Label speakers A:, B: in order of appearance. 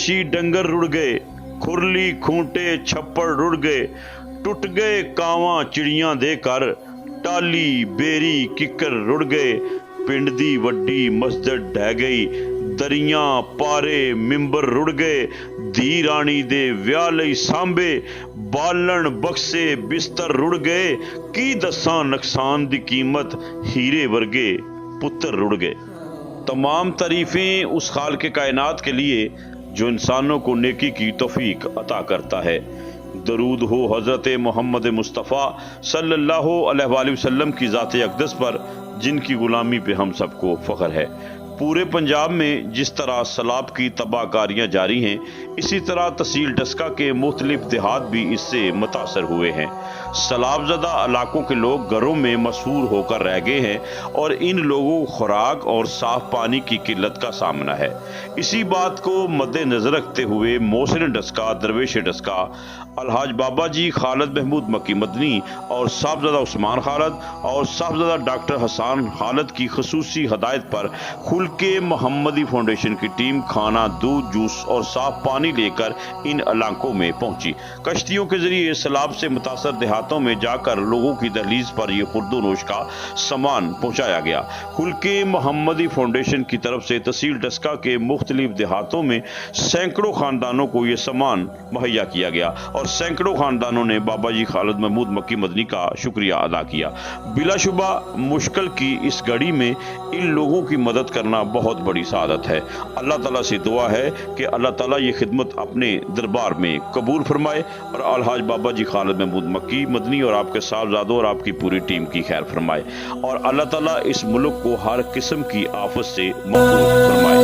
A: मवेशी डंगर रुड़ गए, खुरली खूंटे छप्पड़ रुड़ गए, टुट गए कावां चिड़ियां दे घर, टाली बेरी किकर रुड़ गए, पिंड दी वड्डी मस्जिद ढह गई, दरियां पारे मिंबर रुड़ गए, धी रानी दे विआह लई सांभे, बालन बक्से बिस्तर रुड़ गए, की दसां नुकसान दी कीमत, हीरे वर्गे पुत्र रुड़ गए। तमाम तारीफें उस खालिक़े कायनात के लिए जो इंसानों को नेकी की तौफीक अता करता है। दरूद हो हज़रत मोहम्मद मुस्तफ़ा सल्लल्लाहु अलैहि वसल्लम की ज़ात अक़दस पर, जिनकी ग़ुलामी पे हम सबको फ़ख्र है। पूरे पंजाब में जिस तरह सैलाब की तबाहकारियाँ जारी हैं, इसी तरह तहसील डस्का के मुख्तलिफ देहात भी इससे मुतासर हुए हैं। सैलाबज़दा इलाकों के लोग घरों में मसहूर होकर रह गए हैं और इन लोगों को खुराक और साफ पानी की किल्लत का सामना है। इसी बात को मद्देनजर रखते हुए मोहसिन डस्का, दरवेश डस्का, अलहाज बाबा जी खालिद महमूद मक्की मदनी और साहबजादा उस्मान खालिद और साहबजादा डॉक्टर हसन खालिद की खसूसी हदायत पर खुलके मोहम्मदी फाउंडेशन की टीम खाना, दूध, जूस और साफ पानी लेकर इन इलाकों में पहुंची। कश्तियों के जरिए सैलाब से मुतासर देहातों में जाकर लोगों की दहलीज पर यह खुर्दोनोश का सामान पहुंचाया गया। खुलके मोहम्मदी फाउंडेशन की तरफ से तहसील डस्का के मुख्तलिफ देहातों में सैकड़ों खानदानों को यह सामान मुहैया किया गया और सैकड़ों खानदानों ने बाबा जी खालिद महमूद मक्की मदनी का शुक्रिया अदा किया। बिलाशुबा मुश्किल की इस घड़ी में इन लोगों की मदद करना बहुत बड़ी सादत है। अल्लाह ताला से दुआ है कि अल्लाह ताला ये खिदमत अपने दरबार में कबूल फरमाए और अलहाज बाबा जी खालिद महमूद मक्की मदनी और आपके साहबजादों और आपकी पूरी टीम की खैर फरमाए और अल्लाह ताला इस मुल्क को हर किस्म की आफत से महफूज फरमाए।